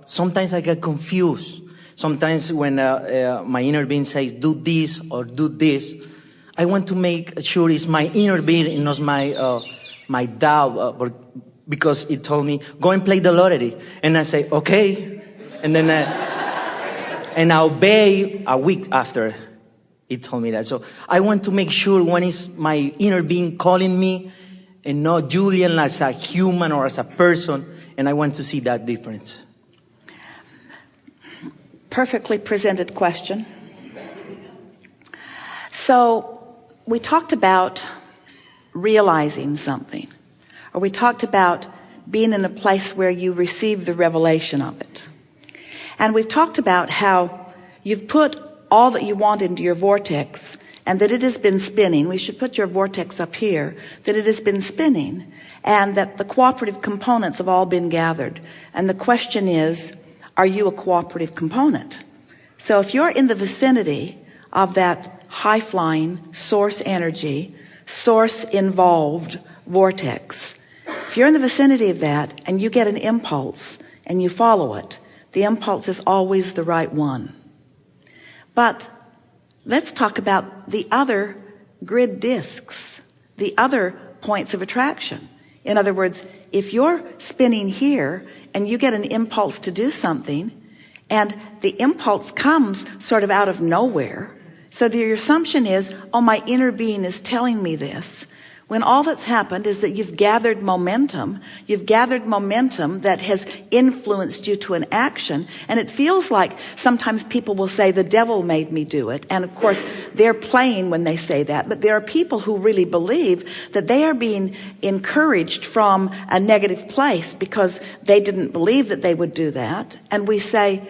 Sometimes I get confused. Sometimes when my inner being says, do this or do this, I want to make sure it's my inner being and not my doubt, because it told me, go and play the lottery. And I say, okay. And then and I obey a week after it told me that. So I want to make sure when it's my inner being calling me and not Julian as a human or as a person. And I want to see that difference. Perfectly presented question. So we talked about realizing something, or we talked about being in a place where you receive the revelation of it. And we've talked about how you've put all that you want into your vortex, and that it has been spinning. We should put your vortex up here, that it has been spinning, and that the cooperative components have all been gathered. And the question is, are you a cooperative component? So if you're in the vicinity of that high-flying source energy, source-involved vortex, if you're in the vicinity of that and you get an impulse and you follow it, the impulse is always the right one. But let's talk about the other grid discs, the other points of attraction. In other words, if you're spinning here and you get an impulse to do something, and the impulse comes sort of out of nowhere, so your assumption is, oh, my inner being is telling me this, when all that's happened is that you've gathered momentum that has influenced you to an action. And it feels like sometimes people will say, the devil made me do it. And of course, they're playing when they say that. But there are people who really believe that they are being encouraged from a negative place because they didn't believe that they would do that. And we say,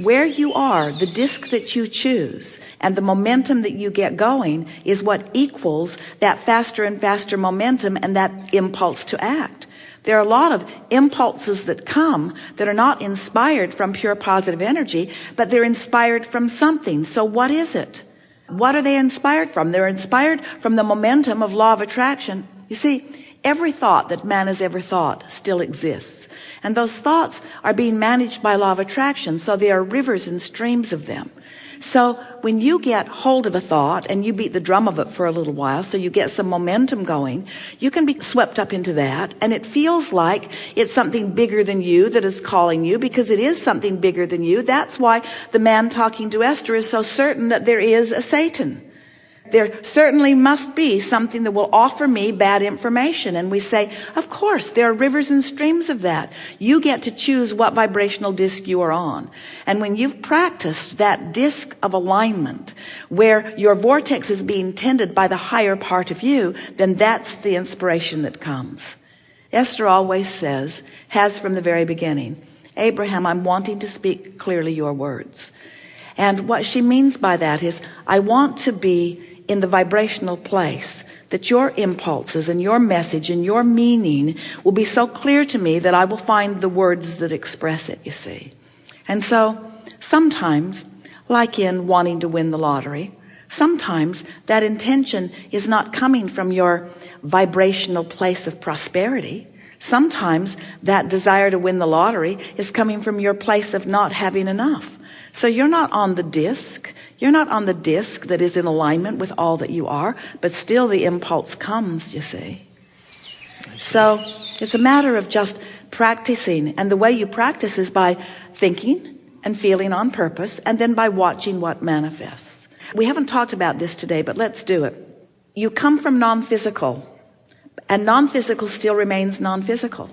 where you are, the disc that you choose and the momentum that you get going is what equals that faster and faster momentum and that impulse to act. There are a lot of impulses that come that are not inspired from pure positive energy, but they're inspired from something. So what is it? What are they inspired from? They're inspired from the momentum of law of attraction. You see, every thought that man has ever thought still exists. And those thoughts are being managed by law of attraction. So there are rivers and streams of them. So when you get hold of a thought and you beat the drum of it for a little while, so you get some momentum going, you can be swept up into that. And it feels like it's something bigger than you that is calling you, because it is something bigger than you. That's why the man talking to Esther is so certain that there is a Satan. There certainly must be something that will offer me bad information. And we say, of course, there are rivers and streams of that. You get to choose what vibrational disc you are on. And when you've practiced that disc of alignment, where your vortex is being tended by the higher part of you, then that's the inspiration that comes. Esther always says, has from the very beginning, Abraham, I'm wanting to speak clearly your words. And what she means by that is, I want to be in the vibrational place that your impulses and your message and your meaning will be so clear to me that I will find the words that express it, you see. And so sometimes, like in wanting to win the lottery, sometimes that intention is not coming from your vibrational place of prosperity. Sometimes that desire to win the lottery is coming from your place of not having enough. So you're not on the disc. You're not on the disc that is in alignment with all that you are, but still the impulse comes, you see. So it's a matter of just practicing. And the way you practice is by thinking and feeling on purpose, and then by watching what manifests. We haven't talked about this today, but let's do it. You come from non-physical, and non-physical still remains non-physical.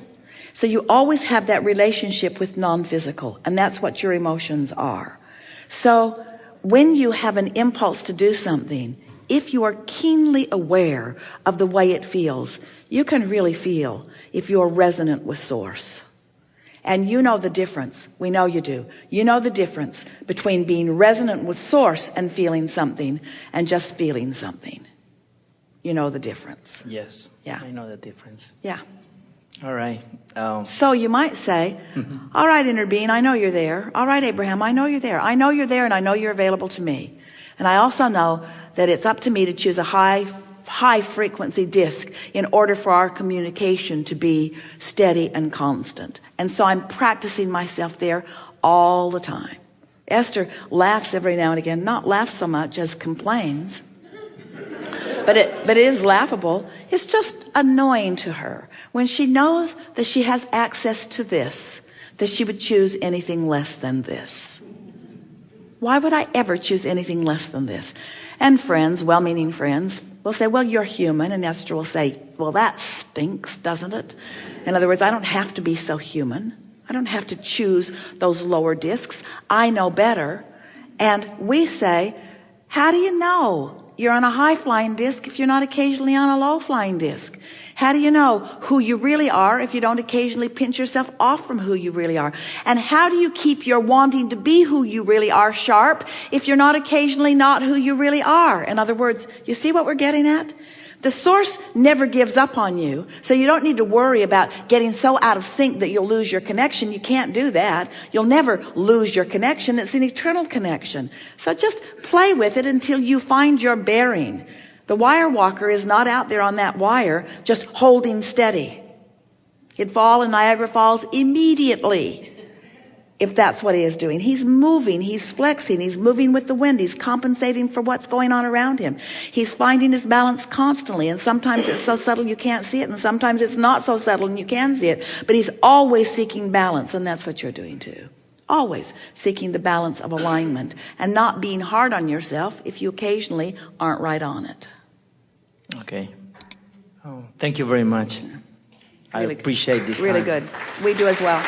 So you always have that relationship with non-physical, and that's what your emotions are. So when you have an impulse to do something, if you are keenly aware of the way it feels, you can really feel if you're resonant with source. And you know the difference. We know you do. You know the difference between being resonant with source and feeling something and just feeling something. You know the difference. Yes. Yeah. I know the difference. Yeah. All right. So you might say, all right, inner being, I know you're there. All right, Abraham, I know you're there. I know you're there, and I know you're available to me. And I also know that it's up to me to choose a high high frequency disc in order for our communication to be steady and constant. And so I'm practicing myself there all the time. Esther laughs every now and again, not laughs so much as complains, but it is laughable. It's just annoying to her when she knows that she has access to this, that she would choose anything less than this. Why would I ever choose anything less than this? And friends, well-meaning friends, will say, well, you're human. And Esther will say, well, that stinks, doesn't it? In other words, I don't have to be so human. I don't have to choose those lower discs. I know better. And we say, how do you know you're on a high-flying disc if you're not occasionally on a low-flying disc? How do you know who you really are if you don't occasionally pinch yourself off from who you really are? And how do you keep your wanting to be who you really are sharp if you're not occasionally not who you really are? In other words, you see what we're getting at? The source never gives up on you, so you don't need to worry about getting so out of sync that you'll lose your connection. You can't do that. You'll never lose your connection. It's an eternal connection. So just play with it until you find your bearing. The wire walker is not out there on that wire just holding steady. He'd fall in Niagara Falls immediately if that's what he is doing. He's moving, he's flexing, he's moving with the wind, he's compensating for what's going on around him. He's finding his balance constantly, and sometimes it's so subtle you can't see it, and sometimes it's not so subtle and you can see it, but he's always seeking balance, and that's what you're doing too. Always seeking the balance of alignment and not being hard on yourself if you occasionally aren't right on it. Okay. Oh, thank you very much. I appreciate this time. Really good. We do as well.